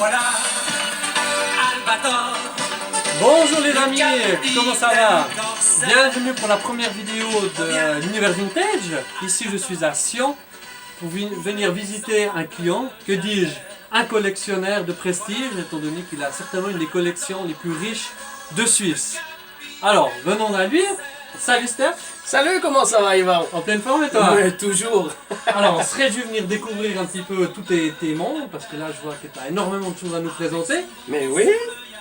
voilà, Albator. Bonjour les amis, comment ça va? Bienvenue pour la première vidéo de l'univers vintage. Ici je suis à Sion pour venir visiter un client, que dis-je, un collectionneur de prestige, étant donné qu'il a certainement une des collections les plus riches de Suisse. Alors, venons à lui. Salut Steph. Salut, comment ça va Ivan? En pleine forme et toi? Oui, toujours. Alors, on serait dû venir découvrir un petit peu tous tes mondes, parce que là je vois que tu as énormément de choses à nous présenter. Mais oui.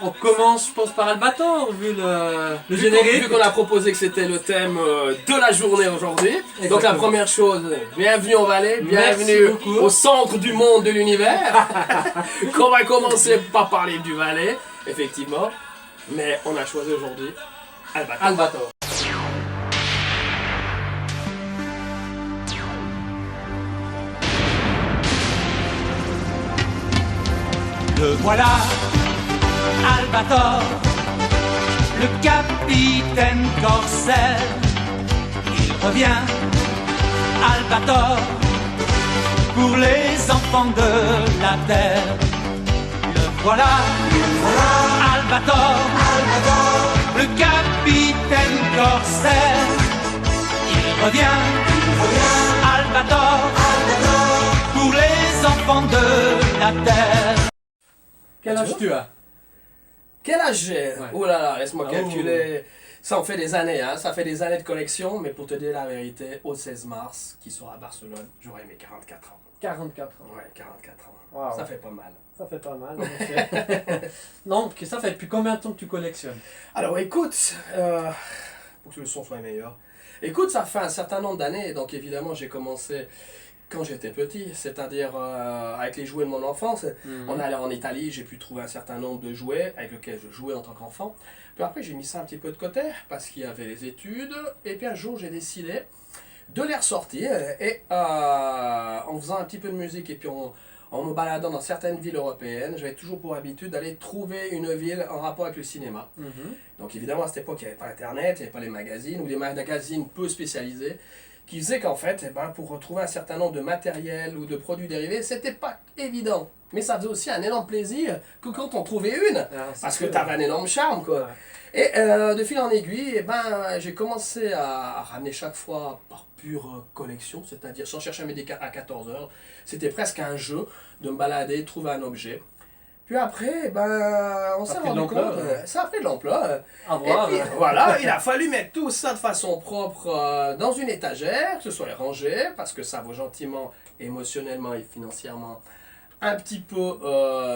On commence, je pense, par Albator, vu le générique. Vu qu'on a proposé que c'était le thème de la journée aujourd'hui. Donc la première chose, bienvenue en Valais, bienvenue au centre du monde de l'univers. Qu'on va commencer par parler du Valais, effectivement. Mais on a choisi aujourd'hui Albator. Le voilà, Albator, le capitaine Corsair. Il revient, Albator, pour les enfants de la terre. Le voilà, Albator, le capitaine Corsair. Il revient, Albator, pour les enfants de la terre. Quel âge tu as? Quel âge j'ai? Ouais. Oh là là, laisse-moi calculer. Ça en fait des années, hein. Ça fait des années de collection, mais pour te dire la vérité, au 16 mars, qui sera à Barcelone, j'aurai mes 44 ans. 44 ans. Ouais, 44 ans. Wow. Ça fait pas mal. Ça fait pas mal. Donc, ça fait depuis combien de temps que tu collectionnes? Alors écoute, pour que le son soit meilleur. Écoute, ça fait un certain nombre d'années, donc évidemment j'ai commencé quand j'étais petit, c'est-à-dire avec les jouets de mon enfance. On allait en Italie, j'ai pu trouver un certain nombre de jouets avec lesquels je jouais en tant qu'enfant. Puis après j'ai mis ça un petit peu de côté parce qu'il y avait les études. Et puis un jour j'ai décidé de les ressortir et en faisant un petit peu de musique et puis en me baladant dans certaines villes européennes, j'avais toujours pour habitude d'aller trouver une ville en rapport avec le cinéma. Donc évidemment à cette époque il n'y avait pas internet, il n'y avait pas les magazines ou les magazines peu spécialisés qui faisaient qu'en fait pour retrouver un certain nombre de matériel ou de produits dérivés, c'était pas évident. Mais ça faisait aussi un énorme plaisir que quand on trouvait une, parce que tu avais un énorme charme quoi. Ouais. Et de fil en aiguille, j'ai commencé à ramener chaque fois par pure collection, c'est-à-dire sans chercher à midi à 14 heures. C'était presque un jeu de me balader, trouver un objet. Puis après, on s'est rendu compte, ça a pris de l'ampleur. Et puis voilà, il a fallu mettre tout ça de façon propre dans une étagère, que ce soit rangé, parce que ça vaut gentiment, émotionnellement et financièrement, un petit peu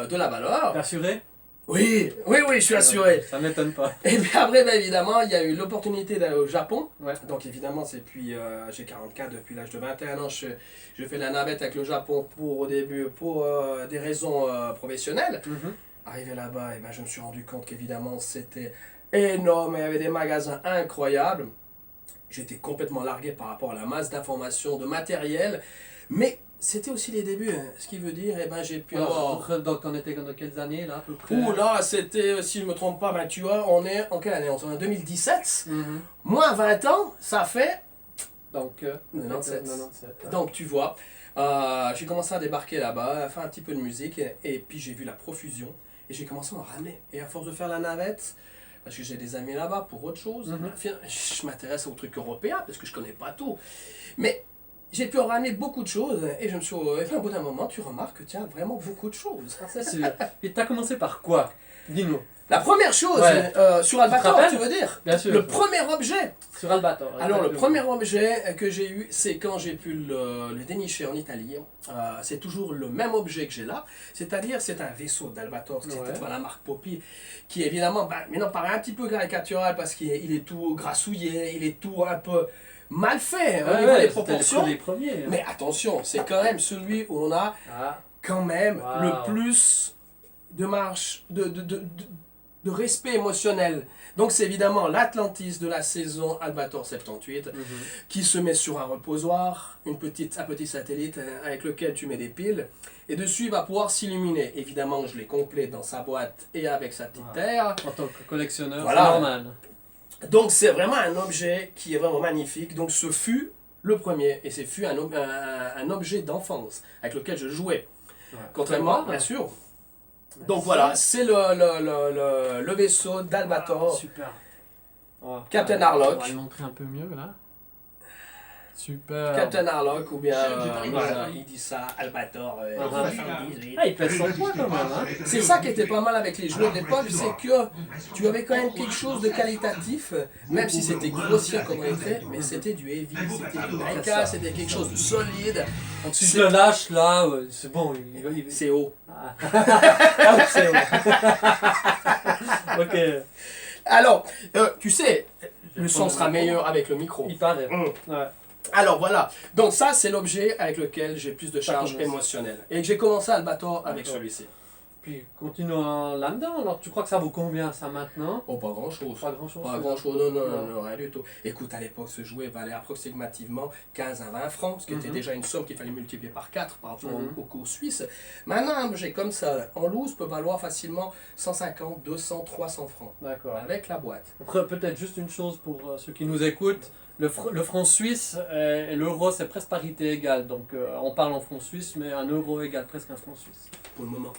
de la valeur. T'es assuré? Oui, je suis assuré. Ça m'étonne pas. Et puis après, évidemment, il y a eu l'opportunité d'aller au Japon. Ouais. Donc évidemment, c'est puis j'ai 44 depuis l'âge de 21 ans. Je fais la navette avec le Japon au début pour des raisons professionnelles. Arrivé là-bas, je me suis rendu compte qu'évidemment, c'était énorme. Il y avait des magasins incroyables. J'étais complètement largué par rapport à la masse d'informations, de matériel. Mais c'était aussi les débuts, hein. Ce qui veut dire, j'ai pu avoir... Donc on était dans quelles années là à peu près? Ouh là, c'était, si je ne me trompe pas, tu vois, on est en quelle année? On est en 2017. Moins 20 ans, ça fait... Donc 97. 97. Donc tu vois, j'ai commencé à débarquer là-bas, à faire un petit peu de musique, et puis j'ai vu la profusion, et j'ai commencé à en ramener. Et à force de faire la navette, parce que j'ai des amis là-bas pour autre chose, je m'intéresse aux trucs européens, parce que je connais pas tout. Mais j'ai pu en ramener beaucoup de choses, et je me suis... Et puis, au bout d'un moment, tu remarques que tu as vraiment beaucoup de choses. C'est sûr. Et t'as commencé par quoi? Dis-nous. La première chose, sur Albator, tu veux dire? Bien sûr. Le premier objet. Sur Albator. Alors, le premier objet que j'ai eu, c'est quand j'ai pu le dénicher en Italie. C'est toujours le même objet que j'ai là. C'est-à-dire, c'est un vaisseau d'Albator, c'était la marque Poppy, qui évidemment, maintenant paraît un petit peu caricatural parce qu'il est tout grassouillé, il est tout un peu mal fait au niveau des proportions. Les premiers, hein. Mais attention, c'est quand même celui où on a quand même le plus de marche, de respect émotionnel. Donc c'est évidemment l'Atlantis de la saison Albator 78 qui se met sur un reposoir, un petit satellite avec lequel tu mets des piles et dessus il va pouvoir s'illuminer. Évidemment je l'ai complet dans sa boîte et avec sa petite terre. En tant que collectionneur, voilà. C'est normal. Donc c'est vraiment un objet qui est vraiment magnifique. Donc ce fut le premier et ce fut un objet d'enfance avec lequel je jouais. Ouais. Contrairement, bien sûr, Donc voilà, c'est le vaisseau d'Albator. Super. Oh, Captain On Harlock. va le montrer un peu mieux là. Super. Captain Harlock, ou bien, J'ai voilà, il dit ça, Albator, Ah, 78. Ah, il pèse 100 points quand même. Hein. C'est ça qui était pas mal avec les jouets de l'époque, c'est que tu avais quand même quelque chose de qualitatif, même si c'était grossier comme on était, mais c'était du heavy, c'était du NK, c'était quelque chose de solide. Donc si je le lâche là, c'est bon. C'est haut. Ah. Ah, c'est bon. Ok. Alors, tu sais, le son sera meilleur avec le micro. Il paraît. Mm. Ouais. Alors voilà, donc ça c'est l'objet avec lequel j'ai plus de charge commence. émotionnelle. Et que j'ai commencé Albator avec D'accord. celui-ci. Puis continuons là-dedans. Alors tu crois que ça vaut combien ça maintenant? Oh, pas grand chose. Pas grand chose. Pas grand chose, non, rien du tout. Écoute, à l'époque, ce jouet valait approximativement 15 à 20 francs, ce qui était déjà une somme qu'il fallait multiplier par 4 par rapport au cours suisse. Maintenant, un objet comme ça, en loose, peut valoir facilement 150, 200, 300 francs. D'accord. Avec la boîte. Après, peut-être juste une chose pour ceux qui nous écoutent. Le franc suisse et l'euro, c'est presque parité égale. Donc, on parle en franc suisse, mais un euro égale presque un franc suisse. Pour le moment.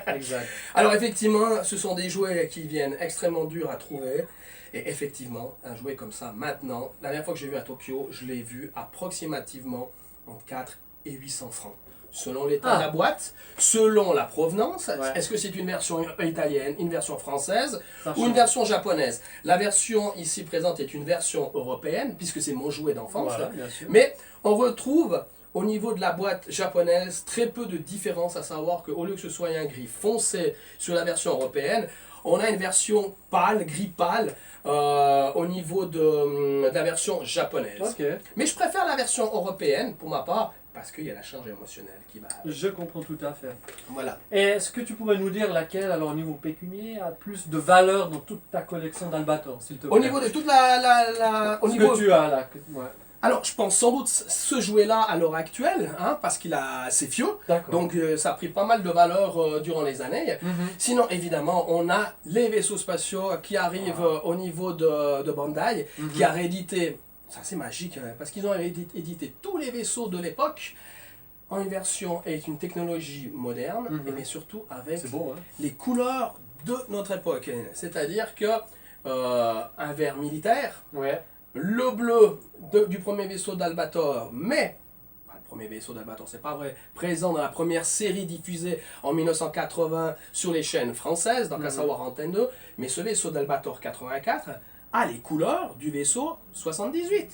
Exact. Alors effectivement, ce sont des jouets qui viennent extrêmement durs à trouver. Et effectivement, un jouet comme ça, maintenant, la dernière fois que j'ai vu à Tokyo, je l'ai vu approximativement entre 4 et 800 francs. Selon l'état de la boîte, selon la provenance, Ouais. est-ce que c'est une version italienne, une version française Ça ou une change. version japonaise? La version ici présente est une version européenne, puisque c'est mon jouet d'enfance. Voilà, bien sûr. Mais on retrouve au niveau de la boîte japonaise très peu de différence, à savoir qu'au lieu que ce soit un gris foncé sur la version européenne, on a une version pâle, gris pâle, au niveau de la version japonaise. Ok, Mais je préfère la version européenne pour ma part, parce qu'il y a la charge émotionnelle qui va avec. je comprends tout à fait. Voilà. Et est-ce que tu pourrais nous dire laquelle, alors au niveau pécunier, a plus de valeur dans toute ta collection d'Albator, s'il te plaît? Au niveau de toute au Ce niveau... que tu as là. Ouais. Alors, je pense sans doute ce jouet-là à l'heure actuelle, hein, parce qu'il a c'est vieux, D'accord. donc ça a pris pas mal de valeur durant les années. Sinon, évidemment, on a les vaisseaux spatiaux qui arrivent au niveau de Bandai, qui a réédité, ça c'est magique, hein, parce qu'ils ont édité tous les vaisseaux de l'époque en une version avec une technologie moderne, mais surtout avec C'est beau, hein? les couleurs de notre époque. C'est-à-dire que un vert militaire, Ouais. le bleu du premier vaisseau d'Albator, mais le premier vaisseau d'Albator, c'est pas vrai, présent dans la première série diffusée en 1980 sur les chaînes françaises, donc à savoir Antenne 2, mais ce vaisseau d'Albator 84 a les couleurs du vaisseau 78.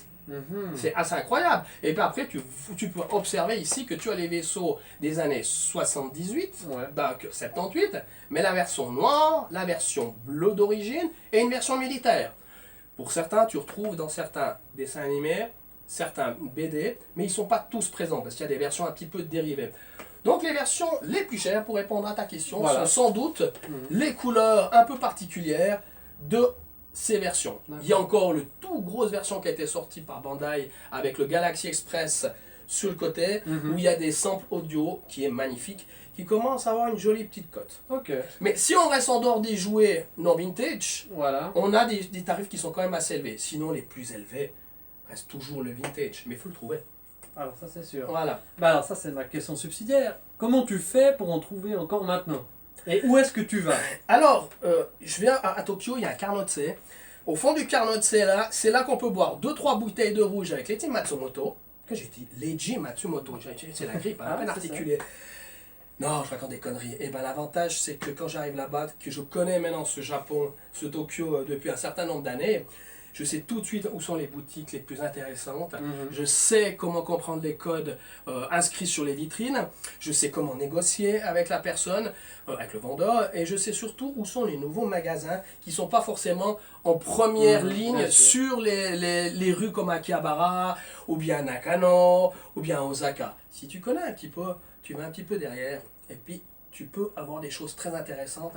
C'est assez incroyable. Et puis après, tu peux observer ici que tu as les vaisseaux des années 78, Ouais. donc 78, mais la version noire, la version bleue d'origine et une version militaire. Pour certains, tu retrouves dans certains dessins animés, certains BD, mais ils ne sont pas tous présents parce qu'il y a des versions un petit peu dérivées. Donc les versions les plus chères, pour répondre à ta question, Voilà. sont sans doute les couleurs un peu particulières de ces versions. D'accord. Il y a encore le tout grosse version qui a été sortie par Bandai avec le Galaxy Express sur le côté, où il y a des samples audio qui est magnifique, qui commence à avoir une jolie petite cote. Ok. Mais si on reste en dehors des jouets non vintage, Voilà. on a des tarifs qui sont quand même assez élevés. Sinon, les plus élevés restent toujours le vintage. Mais il faut le trouver. Alors ça c'est sûr. Voilà. Bah alors ça c'est ma question subsidiaire. Comment tu fais pour en trouver encore maintenant? Et où est-ce que tu vas? Alors, je viens à Tokyo, il y a un Carnotse. Au fond du Carnotse, là, c'est là qu'on peut boire 2-3 bouteilles de rouge avec Leiji Matsumoto. Que j'ai dit Leiji Matsumoto. C'est la grippe, hein, à peine c'est ça. articulée. Non, je raconte des conneries. Et ben l'avantage, c'est que quand j'arrive là-bas, que je connais maintenant ce Japon, ce Tokyo depuis un certain nombre d'années, je sais tout de suite où sont les boutiques les plus intéressantes. Je sais comment comprendre les codes inscrits sur les vitrines. Je sais comment négocier avec la personne, avec le vendeur. Et je sais surtout où sont les nouveaux magasins qui ne sont pas forcément en première ligne bien sûr. sur les rues comme Akihabara, ou bien Nakano, ou bien Osaka. Si tu connais un petit peu, tu vas un petit peu derrière. Et puis, tu peux avoir des choses très intéressantes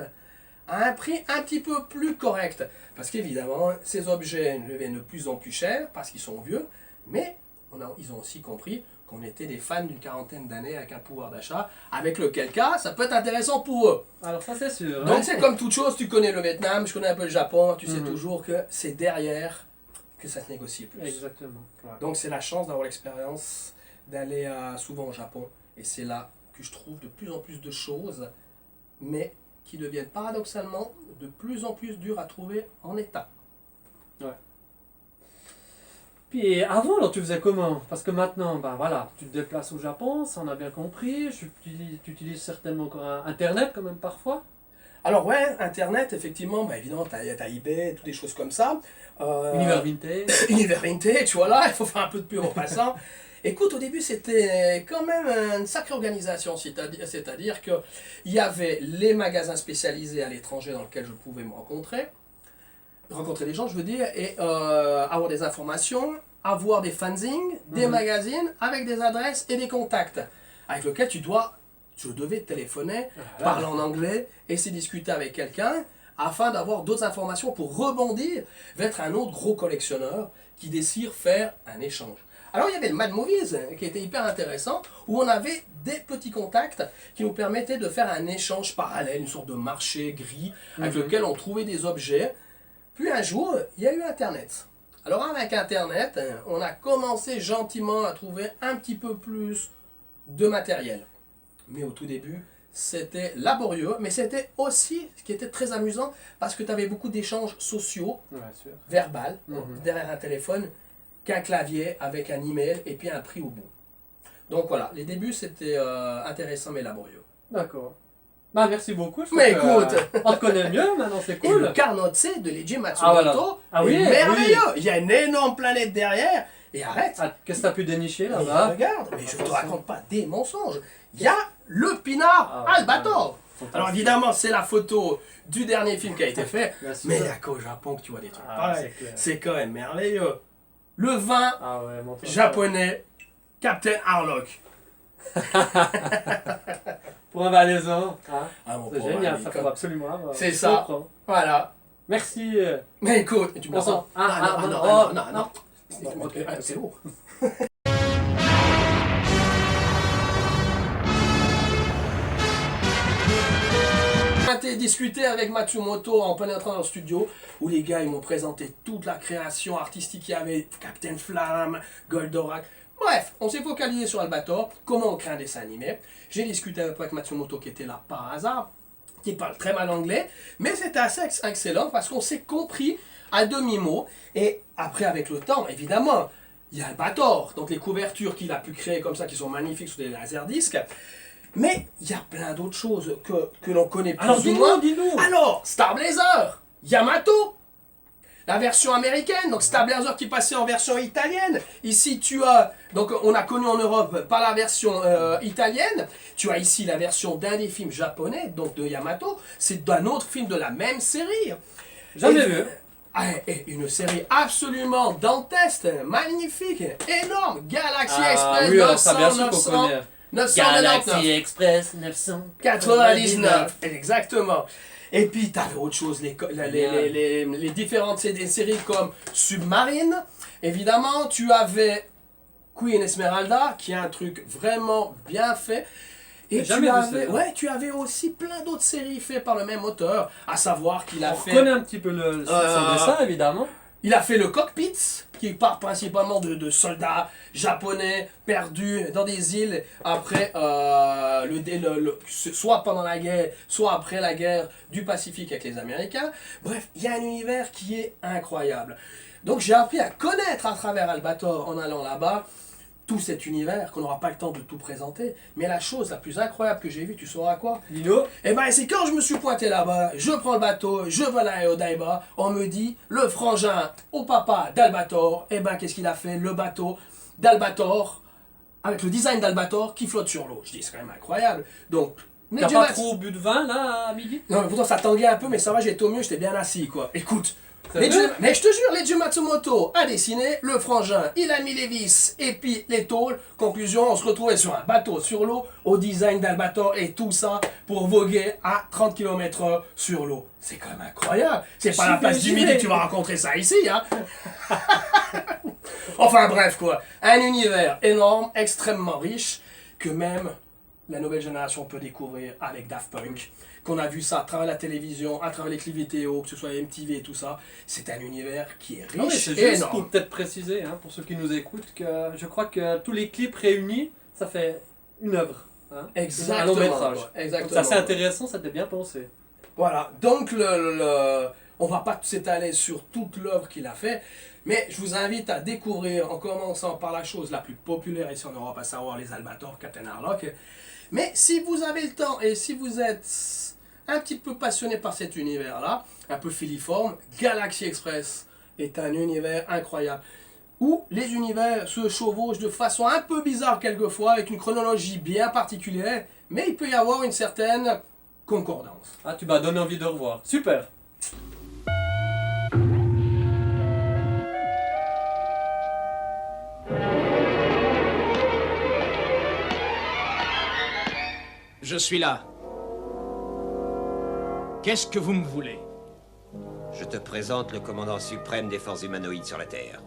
à un prix un petit peu plus correct. Parce qu'évidemment, ces objets deviennent de plus en plus chers parce qu'ils sont vieux, mais ils ont aussi compris qu'on était des fans d'une quarantaine d'années avec un pouvoir d'achat, avec lequel cas, ça peut être intéressant pour eux. Alors ça c'est sûr. Donc hein. c'est comme toute chose, tu connais le Vietnam, je connais un peu le Japon, tu sais toujours que c'est derrière que ça se négocie plus. Exactement. Ouais. Donc c'est la chance d'avoir l'expérience d'aller souvent au Japon, et c'est là que je trouve de plus en plus de choses, mais qui deviennent paradoxalement de plus en plus dures à trouver en état. Puis avant, alors tu faisais comment? Parce que maintenant, ben voilà, tu te déplaces au Japon, ça on a bien compris. Tu utilises certainement encore Internet quand même parfois. Alors ouais, Internet, effectivement, bah évidemment, t'as eBay, toutes des choses comme ça. Univers Vintage. Univers Vintage, voilà, il faut faire un peu de pub en passant. Écoute, au début, c'était quand même une sacrée organisation, c'est-à-dire qu'il y avait les magasins spécialisés à l'étranger dans lesquels je pouvais me rencontrer des gens, je veux dire, et avoir des informations, avoir des fanzines, des magazines avec des adresses et des contacts avec lesquels je devais téléphoner, parler en anglais, essayer de discuter avec quelqu'un afin d'avoir d'autres informations pour rebondir vers un autre gros collectionneur qui décide faire un échange. Alors il y avait le Mad Movies qui était hyper intéressant où on avait des petits contacts qui nous permettaient de faire un échange parallèle, une sorte de marché gris avec lequel on trouvait des objets. Puis un jour, il y a eu Internet. Alors avec Internet, on a commencé gentiment à trouver un petit peu plus de matériel. Mais au tout début, c'était laborieux, mais c'était aussi ce qui était très amusant parce que tu avais beaucoup d'échanges sociaux, verbal, derrière un téléphone, qu'un clavier avec un email et puis un prix au bout. Donc voilà, les débuts c'était intéressant mais laborieux. D'accord. Bah merci beaucoup. Mais écoute, on te connaît mieux maintenant, c'est et cool. le Carnotse de Leiji Matsumoto oui, est merveilleux. oui. Il y a une énorme planète derrière. Et arrête. Ah, qu'est-ce que t'as pu dénicher Mais là-bas? regarde, mais je te raconte pas des mensonges. Il y a le pinard Albator. Alors évidemment, c'est la photo du dernier film qui a été fait. Mais il n'y a qu'au Japon que tu vois des trucs pareils. C'est quand même merveilleux. Le vin japonais, Captain Harlock. Pour un valaisan, hein. C'est génial, ça faut absolument avoir. C'est ça. Voilà. Merci. Mais écoute, tu me sens. Non. C'est lourd. On a discuté avec Matsumoto en pénétrant dans le studio où les gars ils m'ont présenté toute la création artistique qu'il y avait, Captain Flamme, Goldorak. Bref, on s'est focalisé sur Albator, comment on crée un dessin animé. J'ai discuté avec Matsumoto qui était là par hasard, qui parle très mal anglais, mais c'était assez excellent parce qu'on s'est compris à demi-mot. Et après, avec le temps, évidemment, il y a Albator, donc les couvertures qu'il a pu créer comme ça, qui sont magnifiques sur des laserdiscs. Mais il y a plein d'autres choses que l'on connaît plus ou moins. Dis-nous. Alors, Star Blazer, Yamato, la version américaine, donc Star Blazer qui passait en version italienne. Ici, tu as, donc on a connu en Europe par la version italienne. Tu as ici la version d'un des films japonais, donc de Yamato. C'est d'un autre film de la même série. Jamais vu. Et une série absolument dantesque, magnifique, énorme. Galaxy Express 900, 999. Galaxy Express 99, exactement. Et puis, tu avais autre chose, les différentes séries comme Submarine. Évidemment, tu avais Queen Esmeralda, qui est un truc vraiment bien fait. Et tu avais aussi plein d'autres séries faites par le même auteur, à savoir qu'il a fait... On connaît un petit peu son dessin, évidemment. Il a fait le Cockpit, qui part principalement de soldats japonais perdus dans des îles après soit pendant la guerre, soit après la guerre du Pacifique avec les Américains. Bref, il y a un univers qui est incroyable. Donc j'ai appris à connaître à travers Albator en allant là-bas tout cet univers qu'on n'aura pas le temps de tout présenter. Mais la chose la plus incroyable que j'ai vue, tu sauras quoi? Lino? Eh ben c'est quand je me suis pointé là-bas, je prends le bateau, je vais à Odaiba, on me dit le frangin au papa d'Albator, eh ben qu'est-ce qu'il a fait? Le bateau d'Albator, avec le design d'Albator qui flotte sur l'eau. Je dis c'est quand même incroyable. Donc, T'as pas trop bu de vin là à midi? Non mais pourtant ça tanguait un peu, mais ça va, j'étais au mieux, j'étais bien assis quoi. Écoute. Mais je te jure, Leiji Matsumoto a dessiné le frangin, il a mis les vis et puis les tôles. Conclusion, on se retrouvait sur un bateau sur l'eau au design d'Albator et tout ça pour voguer à 30 km/h sur l'eau. C'est quand même incroyable. C'est pas la place du midi que tu vas rencontrer ça ici, hein. Enfin bref quoi, un univers énorme, extrêmement riche, que même la nouvelle génération peut découvrir avec Daft Punk. Qu'on a vu ça à travers la télévision, à travers les clips vidéo, que ce soit MTV et tout ça. C'est un univers qui est riche et et juste énorme. pour peut-être préciser, hein, pour ceux qui nous écoutent, que je crois que tous les clips réunis, ça fait une œuvre. Hein. Exactement. Un long métrage. Quoi. Exactement. Ça c'est intéressant, ça t'est bien pensé. Voilà, donc on va pas s'étaler sur toute l'œuvre qu'il a fait, mais je vous invite à découvrir, en commençant par la chose la plus populaire ici en Europe, à savoir les Albator, Captain Harlock. Mais si vous avez le temps et si vous êtes un petit peu passionné par cet univers-là, un peu filiforme, Galaxy Express est un univers incroyable, où les univers se chevauchent de façon un peu bizarre quelquefois, avec une chronologie bien particulière, mais il peut y avoir une certaine concordance. Ah, tu m'as donné envie de revoir. Super. Je suis là. Qu'est-ce que vous me voulez? Je te présente le commandant suprême des forces humanoïdes sur la Terre.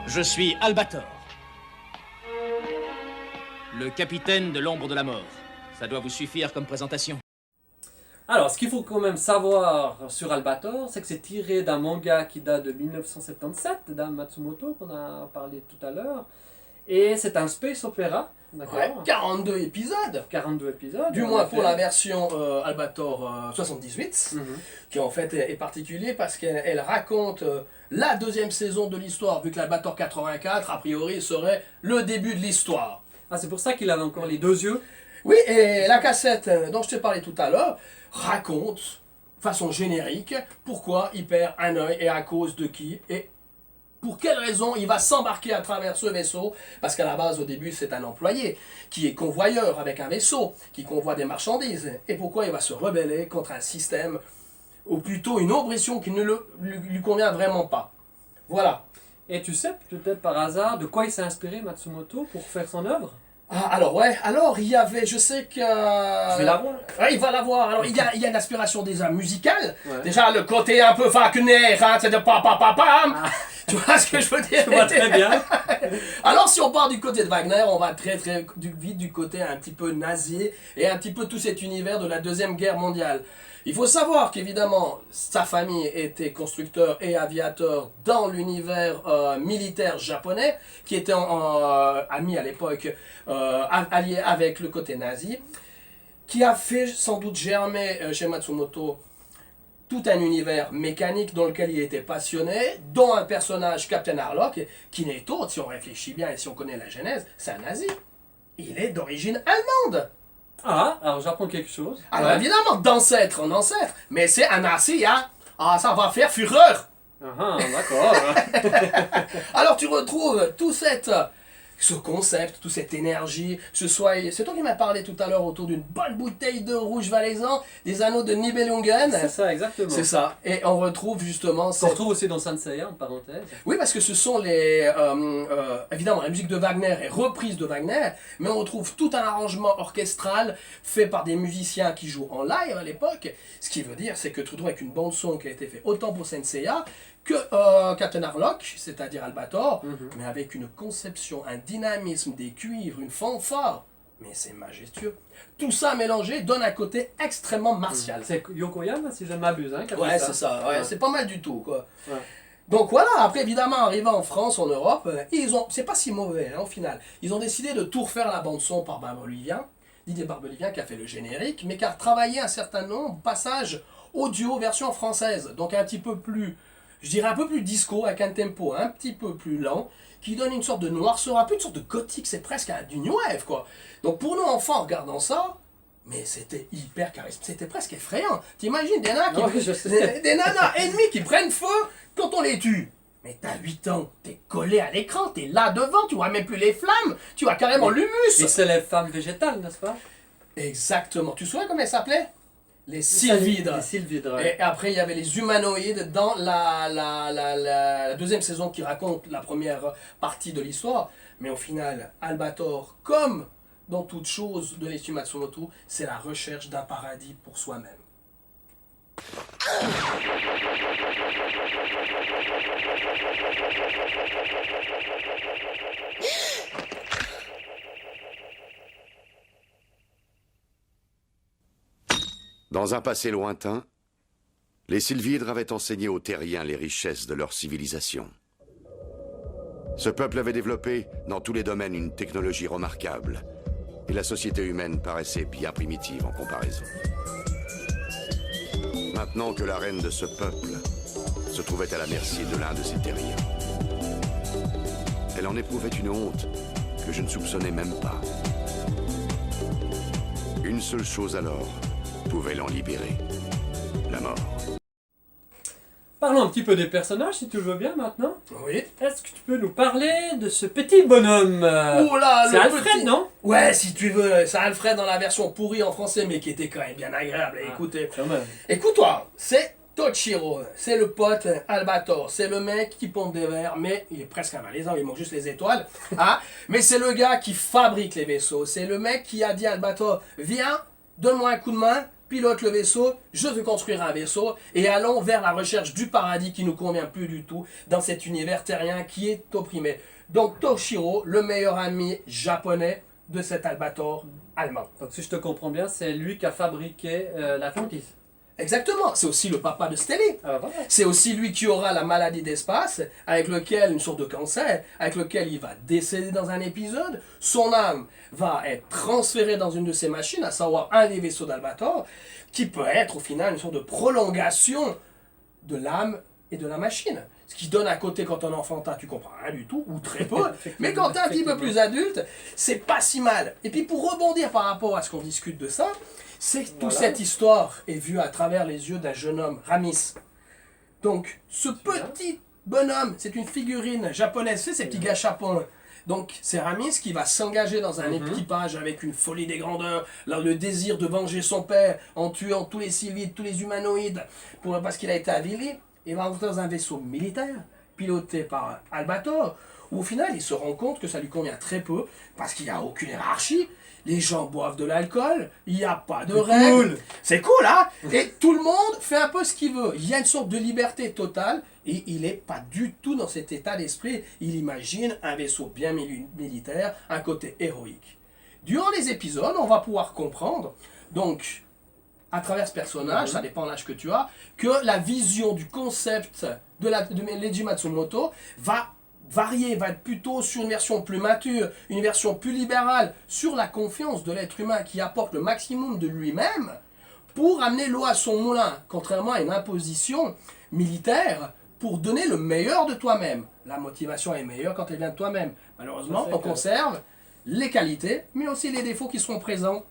Je suis Albator. Le capitaine de l'ombre de la mort. Ça doit vous suffire comme présentation. Alors, ce qu'il faut quand même savoir sur Albator, c'est que c'est tiré d'un manga qui date de 1977, d'un Matsumoto qu'on a parlé tout à l'heure. Et c'est un space opéra, d'accord? Ouais, 42 épisodes. 42 épisodes. Du en moins effet. pour la version Albator 78, Mhm. qui en fait est particulier parce qu'elle raconte la deuxième saison de l'histoire, vu que l'Albator 84, a priori, serait le début de l'histoire. Ah, c'est pour ça qu'il avait encore les deux yeux. Oui, et la cassette dont je t'ai parlé tout à l'heure raconte, façon générique, pourquoi il perd un œil et à cause de qui et pour quelle raison il va s'embarquer à travers ce vaisseau. Parce qu'à la base, au début, c'est un employé qui est convoyeur avec un vaisseau, qui convoie des marchandises. Et pourquoi il va se rebeller contre un système, ou plutôt une oppression qui ne lui convient vraiment pas. Voilà. Et tu sais peut-être par hasard de quoi il s'est inspiré Matsumoto pour faire son œuvre? Ah, alors il y avait, je sais que... Je vais la voir. Ouais, il va la voir. Alors il y a une aspiration déjà musicale. Ouais. Déjà le côté un peu Wagner, hein, c'est de pam pam pam pam. Tu vois ce que je veux dire? Je vois très bien. Alors si on part du côté de Wagner, on va très vite du côté un petit peu nazi et un petit peu tout cet univers de la Deuxième Guerre mondiale. Il faut savoir qu'évidemment, sa famille était constructeur et aviateur dans l'univers militaire japonais, qui était ami à l'époque, allié avec le côté nazi, qui a fait sans doute germer chez Matsumoto tout un univers mécanique dans lequel il était passionné, dont un personnage, Captain Harlock, qui n'est autre, si on réfléchit bien et si on connaît la genèse, c'est un nazi. Il est d'origine allemande. Ah, alors j'apprends quelque chose. Alors Ouais. évidemment, d'ancêtre en ancêtre, mais c'est un nazi, hein. Ah, ça va faire fureur. Ah, d'accord. Alors tu retrouves tout ce concept, toute cette énergie, c'est toi qui m'as parlé tout à l'heure autour d'une bonne bouteille de rouge valaisan, des anneaux de Nibelungen. C'est ça, exactement. C'est ça. Et on retrouve justement... Qu'on retrouve aussi dans Saint Seiya, en parenthèse. Oui, parce que ce sont évidemment, la musique de Wagner est reprise de Wagner, mais on retrouve tout un arrangement orchestral fait par des musiciens qui jouent en live à l'époque. Ce qui veut dire, c'est que tu te retrouves avec une bande-son qui a été faite autant pour Saint Seiya que Captain Harlock, c'est-à-dire Albator, mais avec une conception, un dynamisme, des cuivres, une fanfare. Mais c'est majestueux. Tout ça mélangé donne un côté extrêmement martial. C'est Yokoyama, si je ne m'abuse, hein, qui a fait Ouais, c'est ça. Ouais, Ouais. c'est pas mal du tout, quoi. Ouais. Donc voilà, après évidemment, arrivant en France, en Europe, c'est pas si mauvais hein, au final. Ils ont décidé de tout refaire la bande-son par Barbelivien, Didier Barbelivien qui a fait le générique, mais qui a travaillé un certain nombre de passages audio version française. Donc un petit peu plus, je dirais un peu plus disco, avec un tempo un petit peu plus lent, qui donne une sorte de noirceur, un peu une sorte de gothique, c'est presque du new wave, quoi. Donc pour nous enfants, en regardant ça, mais c'était hyper charismatique, c'était presque effrayant. T'imagines des nanas, Ouais, je sais. des nanas ennemies qui prennent feu quand on les tue. Mais t'as 8 ans, t'es collé à l'écran, t'es là devant, tu vois même plus les flammes, tu vois carrément l'humus. Et c'est les femmes végétales, n'est-ce pas? Exactement. Tu te souviens comment elles s'appelaient? Les sylvidres. Les sylvidres, ouais. Et après, il y avait les humanoïdes dans la deuxième saison qui raconte la première partie de l'histoire. Mais au final, Albator, comme dans toute chose de l'Eiichi Matsumoto, c'est la recherche d'un paradis pour soi-même. Dans un passé lointain, les Sylvidres avaient enseigné aux Terriens les richesses de leur civilisation. Ce peuple avait développé dans tous les domaines une technologie remarquable, et la société humaine paraissait bien primitive en comparaison. Maintenant que la reine de ce peuple se trouvait à la merci de l'un de ses terriens, elle en éprouvait une honte que je ne soupçonnais même pas. Une seule chose alors pouvait l'en libérer, la mort. Parlons un petit peu des personnages, si tu le veux bien maintenant. Oui. Est-ce que tu peux nous parler de ce petit bonhomme Oh là, c'est le Alfred, petit- non? Ouais, si tu veux, c'est Alfred dans la version pourrie en français, mais qui était quand même bien agréable à Ah. écouter. Quand même. Écoute-toi, c'est Toshiro, c'est le pote Albator, c'est le mec qui pompe des verres, mais il est presque un malaisant, il manque juste les étoiles. Hein, mais c'est le gars qui fabrique les vaisseaux, c'est le mec qui a dit à Albator, viens, donne-moi un coup de main, pilote le vaisseau, je veux construire un vaisseau, et allons vers la recherche du paradis qui nous convient plus du tout dans cet univers terrien qui est opprimé. Donc Toshiro, le meilleur ami japonais de cet Albator allemand. Donc si je te comprends bien, c'est lui qui a fabriqué l'Atlantis. Exactement, c'est aussi le papa de Stelly. Ah, voilà. C'est aussi lui qui aura la maladie d'espace, avec lequel, une sorte de cancer, avec lequel il va décéder dans un épisode. Son âme va être transférée dans une de ses machines, à savoir un des vaisseaux d'Albator, qui peut être au final une sorte de prolongation de l'âme et de la machine. Ce qui donne à côté quand on est enfantin, tu comprends rien du tout, ou très peu. Mais quand tu es un petit peu plus adulte, c'est pas si mal. Et puis pour rebondir par rapport à ce qu'on discute de ça, c'est que toute cette histoire est vue à travers les yeux d'un jeune homme, Ramis. Donc ce petit bonhomme, c'est une figurine japonaise, c'est ces petits gâchapons. Donc c'est Ramis qui va s'engager dans un équipage avec une folie des grandeurs, là, le désir de venger son père en tuant tous les civils, tous les humanoïdes, parce qu'il a été avilé. Il va entrer dans un vaisseau militaire, piloté par Albator, où au final il se rend compte que ça lui convient très peu, parce qu'il n'y a aucune hiérarchie, les gens boivent de l'alcool, il n'y a pas de règles. cool. C'est cool, hein? Et tout le monde fait un peu ce qu'il veut. Il y a une sorte de liberté totale, et il n'est pas du tout dans cet état d'esprit. Il imagine un vaisseau bien militaire, un côté héroïque. Durant les épisodes, on va pouvoir comprendre, donc, à travers ce personnage, ça dépend de l'âge que tu as, que la vision du concept de Leiji Matsumoto va varier, va être plutôt sur une version plus mature, une version plus libérale, sur la confiance de l'être humain qui apporte le maximum de lui-même pour amener l'eau à son moulin, contrairement à une imposition militaire pour donner le meilleur de toi-même. La motivation est meilleure quand elle vient de toi-même. Malheureusement, on conserve les qualités, mais aussi les défauts qui seront présents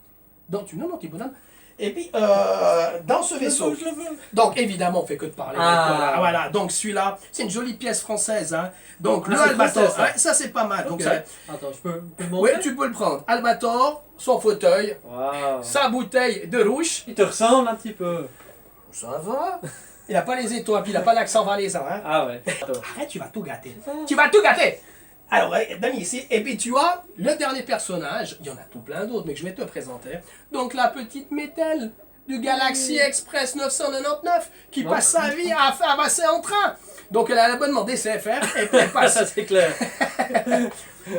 dans ton petit bonhomme. Et puis, dans ce vaisseau, Je le veux. donc évidemment, on fait que de parler. Ah. Voilà, donc celui-là, c'est une jolie pièce française. Hein. Donc le c'est Albator, français, ça. ouais, ça c'est pas mal. Donc, Ok. ça, Attends, je peux le oui, montrer? tu peux le prendre. Albator, son fauteuil, Waouh. sa bouteille de rouge. Il te ressemble un petit peu. Ça va. Il n'a pas les étoiles, puis il n'a pas l'accent valaisan. Hein. Ah ouais. Attends. Arrête, tu vas tout gâter. Tu vas tout gâter. Alors, ouais, donne ici. Et puis, tu vois, le dernier personnage, il y en a tout plein d'autres, mais que je vais te présenter. Donc, la petite mételle du Galaxy Express 999 qui Non. passe sa vie à passer en train. Donc, elle a l'abonnement des CFF et puis elle passe, Ça c'est clair.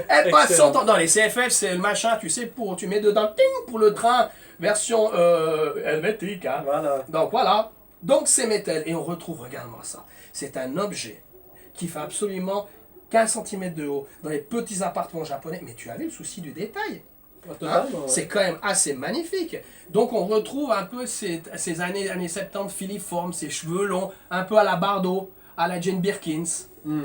elle passe son Excellent. temps. Dans les CFF, c'est le machin, tu sais, pour tu mets dedans, ting, pour le train, version helvétique. Hein. Voilà. Donc voilà, donc c'est métal et on retrouve, regarde-moi ça, c'est un objet qui fait absolument 15 cm de haut dans les petits appartements japonais, mais tu avais le souci du détail. Hein, Totalement, ouais. c'est quand même assez magnifique. Donc on retrouve un peu ces années 70 filiformes, ces cheveux longs, un peu à la Bardot, à la Jane Birkins. Hmm.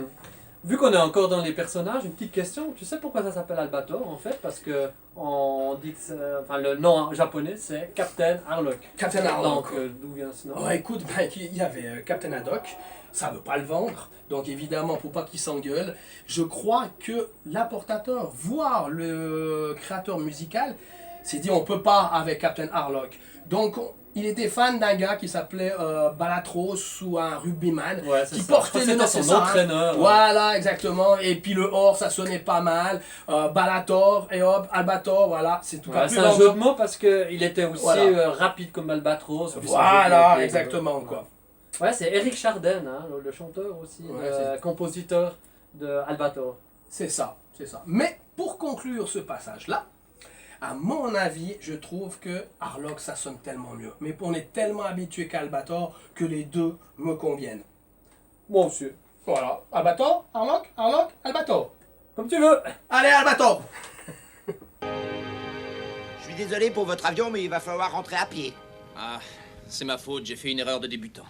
Vu qu'on est encore dans les personnages, une petite question. Tu sais pourquoi ça s'appelle Albator en fait? Parce que on dit que enfin, le nom japonais c'est Captain Harlock. Captain Harlock. Donc d'où vient ce nom? Ouais, écoute, ben, il y avait Captain Haddock, ça veut pas le vendre, donc évidemment pour pas qu'il s'engueule, je crois que l'importateur, voire le créateur musical, s'est dit on peut pas avec Captain Harlock. Donc il était fan d'un gars qui s'appelait Balatros ou un rugbyman Ouais, c'est qui ça. portait le nom, C'était c'est son ça, hein. entraîneur. Voilà, exactement. Et puis le or, ça sonnait pas mal. Balator et hop, Albator, voilà, c'est tout Ouais, cas c'est plus un jeu vendeur. de mots parce qu'il était aussi Voilà. rapide comme Albatros. puis c'est un Voilà, jeu de mots. exactement quoi. Ouais, c'est Eric Chardin, hein, le chanteur aussi, Ouais, compositeur de Albator. C'est ça, c'est ça. Mais pour conclure ce passage-là, à mon avis, je trouve que Harlock, ça sonne tellement mieux. Mais on est tellement habitué qu'à Albator que les deux me conviennent. Bon, monsieur. Voilà. Albator, Harlock, Albator. Comme tu veux. Allez, Albator! désolé pour votre avion, mais il va falloir rentrer à pied. Ah, c'est ma faute, j'ai fait une erreur de débutant.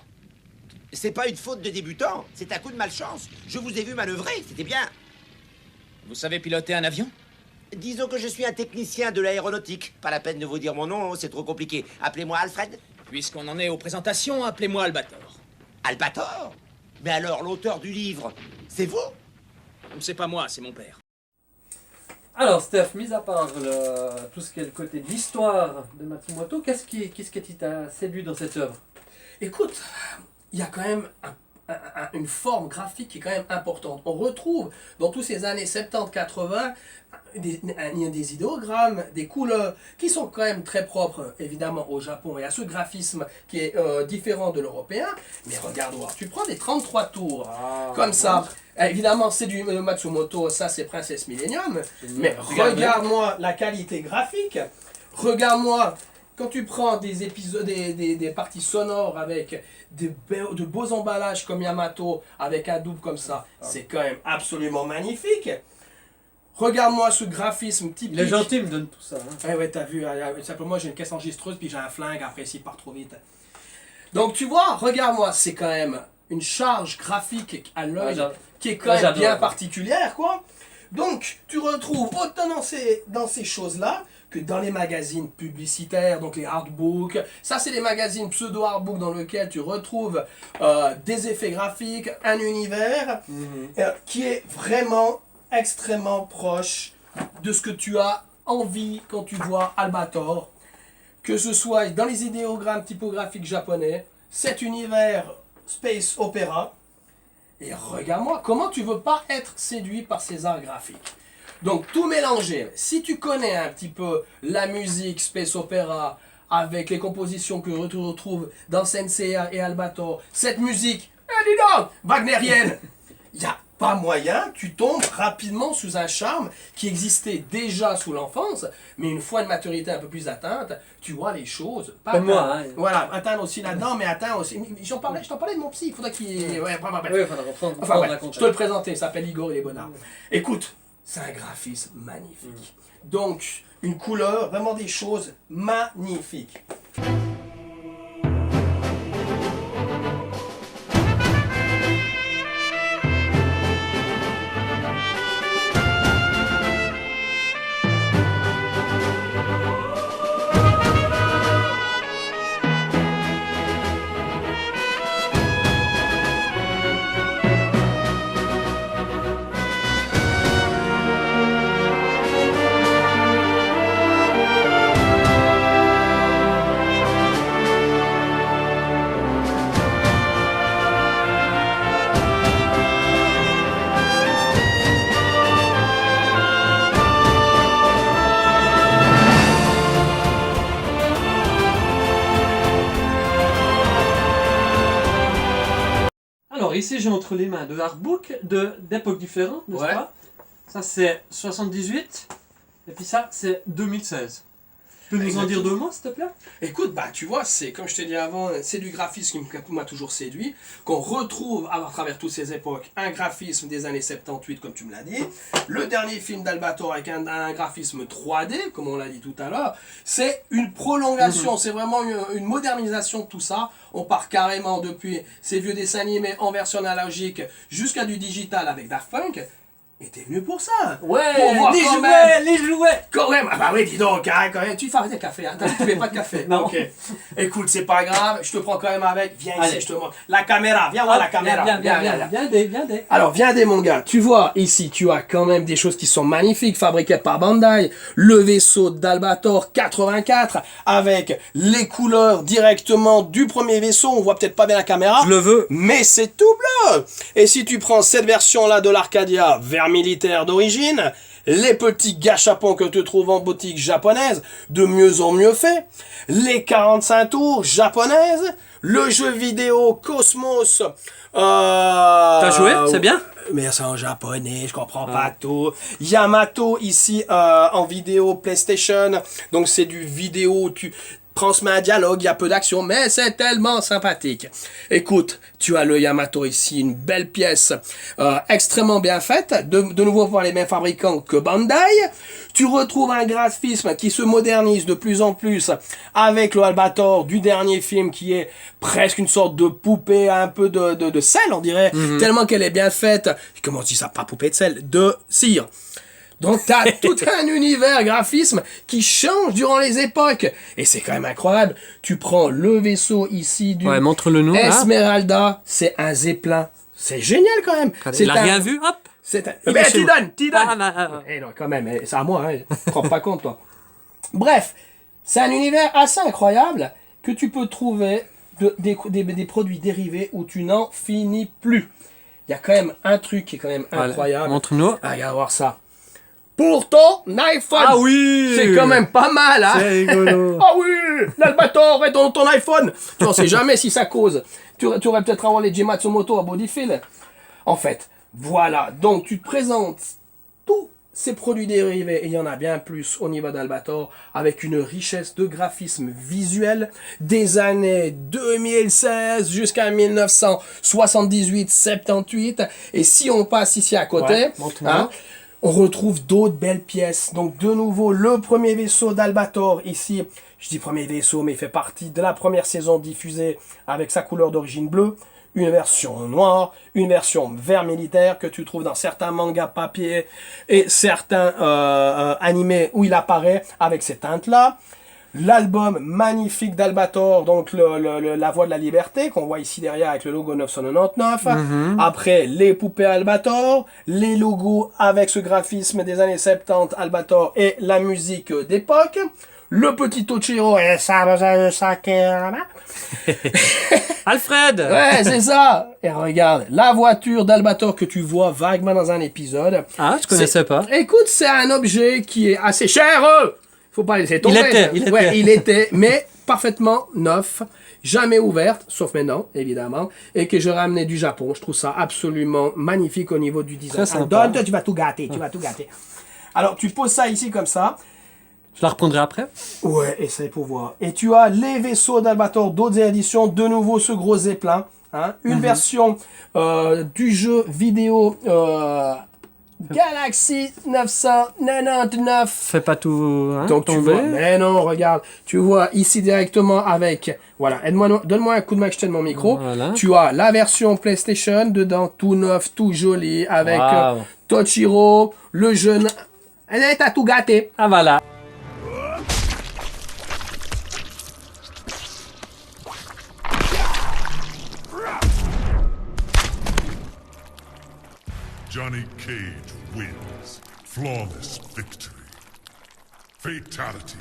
C'est pas une faute de débutant, c'est un coup de malchance. Je vous ai vu manœuvrer, c'était bien. Vous savez piloter un avion? Disons que je suis un technicien de l'aéronautique. Pas la peine de vous dire mon nom, c'est trop compliqué. Appelez-moi Alfred. Puisqu'on en est aux présentations, appelez-moi Albator. Albator? Mais alors, l'auteur du livre, c'est vous? C'est pas moi, c'est mon père. Alors Steph, mis à part tout ce qui est le côté de l'histoire de Matsumoto, qu'est-ce qui t'a séduit dans cette œuvre? Écoute, il y a quand même une forme graphique qui est quand même importante. On retrouve dans tous ces années 70-80 des idéogrammes, des couleurs qui sont quand même très propres évidemment au Japon et à ce graphisme qui est différent de l'européen. Mais regarde voir, tu prends des 33 tours comme ça. Évidemment c'est du Matsumoto, ça c'est Princess Millennium. Mais regarde-moi la qualité graphique. Regarde-moi quand tu prends des épisodes, des parties sonores avec de beaux emballages comme Yamato, avec un double comme ça, c'est quand même absolument magnifique. Regarde-moi ce graphisme typique. Les gentils me donnent tout ça. Hein. Ouais, t'as vu, simplement j'ai une caisse enregistreuse puis j'ai un flingue, après s'il part trop vite. Donc tu vois, regarde-moi, c'est quand même une charge graphique à l'œil qui est quand même bien particulière, quoi. Donc tu retrouves autant dans ces choses-là que dans les magazines publicitaires, donc les artbooks. Ça, c'est les magazines pseudo-artbooks dans lesquels tu retrouves des effets graphiques, un univers qui est vraiment extrêmement proche de ce que tu as envie quand tu vois Albator. Que ce soit dans les idéogrammes typographiques japonais, cet univers space opéra. Et regarde-moi, comment tu veux pas être séduit par ces arts graphiques? Donc tout mélanger, si tu connais un petit peu la musique space opéra avec les compositions que tu retrouves dans Senseiya et Albator, cette musique, dis donc, wagnérienne, il n'y a pas moyen, tu tombes rapidement sous un charme qui existait déjà sous l'enfance, mais une fois une maturité un peu plus atteinte, tu vois les choses. Pas comme moi, hein. Voilà, atteindre aussi là-dedans, mais atteindre aussi. Je t'en parlais de mon psy, il faudrait qu'il. Ouais, bref. Oui, il faudra reprendre Enfin, la je te le présentais, il s'appelle Igor, il est bonnard. Écoute, c'est un graphisme magnifique. Donc, une couleur, vraiment des choses magnifiques. Alors ici j'ai entre les mains deux artbooks d'époques différentes, n'est-ce pas? Ça c'est 78 et puis ça c'est 2016. Tu peux nous en dire deux mots s'il te plaît? Écoute, bah tu vois, c'est comme je t'ai dit avant, c'est du graphisme qui m'a toujours séduit, qu'on retrouve à travers toutes ces époques, un graphisme des années 78 comme tu me l'as dit, le dernier film d'Albator avec un graphisme 3D, comme on l'a dit tout à l'heure, c'est une prolongation, c'est vraiment une modernisation de tout ça, on part carrément depuis ces vieux dessins animés en version analogique jusqu'à du digital avec Daft Punk. Et t'es venu pour ça. Ouais, pour voir les quand jouets, même, les jouets. quand même, ah bah oui, dis donc, hein, quand même, tu fais arrêter le café, hein. Tu fais pas de café. Non. Ok. Écoute, c'est pas grave, je te prends quand même avec. Viens Allez. ici, je te montre. La caméra, viens voir la caméra. Viens des. Alors, viens des mon gars. Tu vois, ici, tu as quand même des choses qui sont magnifiques, fabriquées par Bandai. Le vaisseau d'Albator 84, avec les couleurs directement du premier vaisseau. On voit peut-être pas bien la caméra. Je le veux. Mais c'est tout bleu. Et si tu prends cette version-là de l'Arcadia, vers militaire d'origine, les petits gâchapons que tu trouves en boutique japonaise, de mieux en mieux fait, les 45 tours japonaises, le jeu vidéo Cosmos. T'as joué? C'est bien? Mais c'est en japonais, je comprends pas tout. Yamato ici en vidéo PlayStation, donc c'est du vidéo, tu transmets un dialogue, il y a peu d'action, mais c'est tellement sympathique. Écoute, tu as le Yamato ici, une belle pièce extrêmement bien faite, de nouveau par les mêmes fabricants que Bandai. Tu retrouves un graphisme qui se modernise de plus en plus avec le Albator du dernier film qui est presque une sorte de poupée un peu de sel, on dirait, tellement qu'elle est bien faite. Comment on dit ça? Pas poupée de sel, de cire. Donc t'as tout un univers graphisme qui change durant les époques. Et c'est quand même incroyable. Tu prends le vaisseau ici du Ouais, montre-le nous. Là. Esmeralda, c'est un zeppelin. C'est génial quand même. Il a rien vu, hop. C'est un... Il Ben, est chez t'y vous. donnes, t'y donnes. Ah. Non, quand même, c'est à moi, hein. Tu te rends pas compte, toi. Bref, c'est un univers assez incroyable que tu peux trouver des produits dérivés où tu n'en finis plus. Il y a quand même un truc qui est quand même incroyable. Montre-nous. Ah, regarde voir ça. Pour ton iPhone. Ah oui. C'est quand même pas mal, hein. C'est rigolo. Ah oui, l'Albator est dans ton iPhone. Tu n'en sais jamais si ça cause. Tu aurais peut-être avoir les Gematsumoto à Bodyfill. En fait, voilà. Donc, tu te présentes tous ces produits dérivés, et il y en a bien plus au niveau d'Albator, avec une richesse de graphisme visuel des années 2016 jusqu'à 1978-78. Et si on passe ici à côté, Ouais, montre-nous. on retrouve d'autres belles pièces. Donc de nouveau, le premier vaisseau d'Albator ici. Je dis premier vaisseau, mais il fait partie de la première saison diffusée avec sa couleur d'origine bleue. Une version noire, une version vert militaire que tu trouves dans certains mangas papier et certains animés où il apparaît avec ces teintes-là. L'album magnifique d'Albator, donc la Voix de la Liberté, qu'on voit ici derrière avec le logo 999. Après, les poupées Albator, les logos avec ce graphisme des années 70 Albator et la musique d'époque. Le petit Tochiro et ça Alfred. Ouais, c'est ça. Et regarde, la voiture d'Albator que tu vois vaguement dans un épisode. Ah, je connaissais pas. Écoute, c'est un objet qui est assez cher. Faut pas laisser tomber. Il était, mais parfaitement neuf, jamais ouverte, sauf maintenant, évidemment, et que je ramenais du Japon. Je trouve ça absolument magnifique au niveau du design. Très sympa. Donne, tu vas tout gâter, tu vas tout gâter. Alors, tu poses ça ici comme ça. Je la reprendrai après. Ouais, essaye pour voir. Et tu as les vaisseaux d'Albator d'autres éditions, de nouveau ce gros zeppelin. Hein, une version du jeu vidéo Galaxy 999. Fais pas tout Donc tu tomber. vois, mais non, regarde, tu vois ici directement avec, voilà, donne-moi un coup de main que je tienne mon micro. Voilà. Tu as la version PlayStation dedans, tout neuf, tout joli, avec Wow. Tochiro, le jeune. T'as tout gâté. Ah voilà. Johnny Cage wins. Flawless victory. Fatality.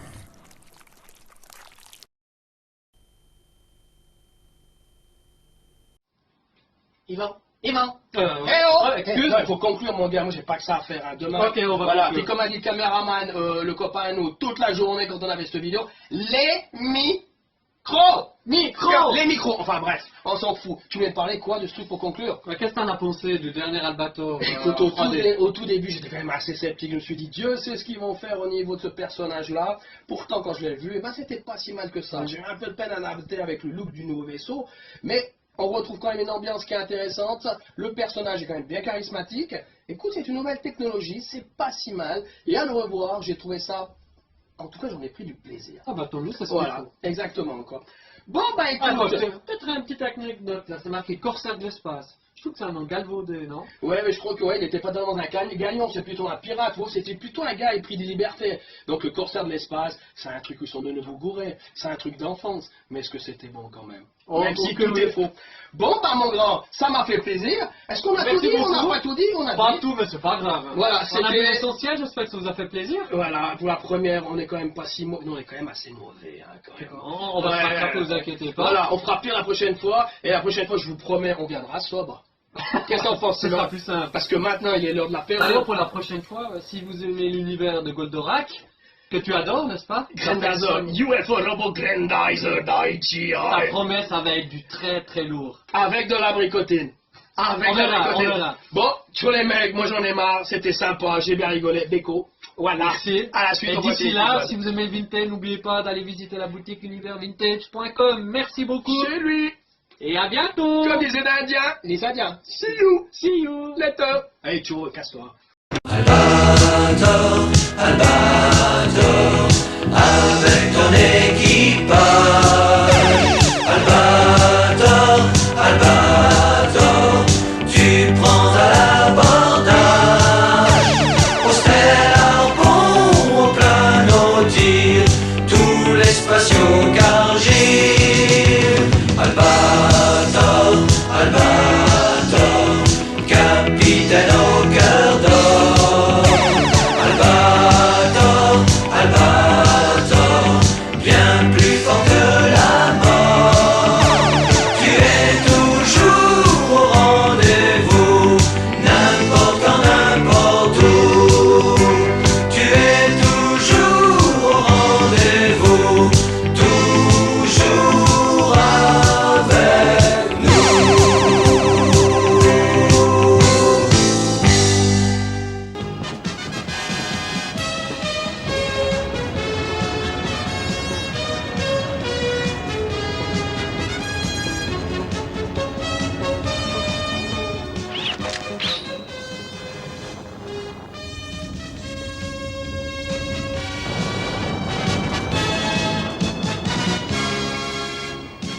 Yvan. Eh oh excuse. Non, il faut conclure, mon gars. Moi, j'ai pas que ça à faire. Hein. Demain, Ok, on va voilà. conclure. Puis comme a dit le caméraman, le copain à nous, toute la journée quand on avait cette vidéo, les micros. Les micros. Enfin bref, on s'en fout. Tu voulais me parler quoi de ce truc pour conclure? Qu'est-ce que t'en as pensé du dernier Albator Écoute, en 3D? au tout début, j'étais quand même assez sceptique. Je me suis dit, Dieu sait ce qu'ils vont faire au niveau de ce personnage-là. Pourtant, quand je l'ai vu, eh ben, c'était pas si mal que ça. J'ai eu un peu de peine à adapter avec le look du nouveau vaisseau, mais on retrouve quand même une ambiance qui est intéressante. Le personnage est quand même bien charismatique. Écoute, c'est une nouvelle technologie, c'est pas si mal. Et à le revoir, j'ai trouvé ça... En tout cas, j'en ai pris du plaisir. Ah bah tant mieux, c'est ce Voilà, qu'il faut. exactement, quoi. Bon, bah écoute... Alors, peut-être une petite anecdote là, c'est marqué Corsaire de l'espace. Je trouve que c'est un nom galvaudé, non? Ouais, mais je crois que ouais, il n'était pas dans un galion, c'est plutôt un pirate. Bon, c'était plutôt un gars épris des libertés. Donc le corsaire de l'espace, c'est un truc où ils sont de nouveau gourés. C'est un truc d'enfance. Mais est-ce que c'était bon quand même? Oh, Même si ok, tout oui. est faux. Bon, bah mon grand, ça m'a fait plaisir. Est-ce qu'on a Merci tout dit? On n'a beaucoup. pas tout dit? On a Pas dit. tout, mais c'est pas grave. Voilà, On a vu c'était... l'essentiel, j'espère que ça vous a fait plaisir. Voilà, pour la première, on est quand même pas si mauvais. Non, on est quand même assez mauvais, hein, quand même. On va se rattraper, vous inquiétez pas. Voilà, on fera pire la prochaine fois. Et la prochaine fois, je vous promets, on viendra sobre. Qu'est-ce qu'on pense? Ce sera plus simple. Parce que maintenant, il est l'heure de l'apéro. Alors pour la prochaine fois, si vous aimez l'univers de Goldorak, que tu adores, n'est-ce pas? Grandizer, UFO Robo Grandizer Daichi. Ta promesse, ça va être du très très lourd. Avec de la bricotine. Avec On de la verra, bricotine. on verra. Bon, sur les mecs, moi j'en ai marre, c'était sympa, j'ai bien rigolé. Beko, voilà. Merci. À la suite, Et on voit d'ici ces là, épisodes. si vous aimez le vintage, n'oubliez pas d'aller visiter la boutique universvintage.com. Merci beaucoup. Chez lui, Et à bientôt. comme disaient les Indiens, see you, See you. later. Allez, tu casse-toi. Albator,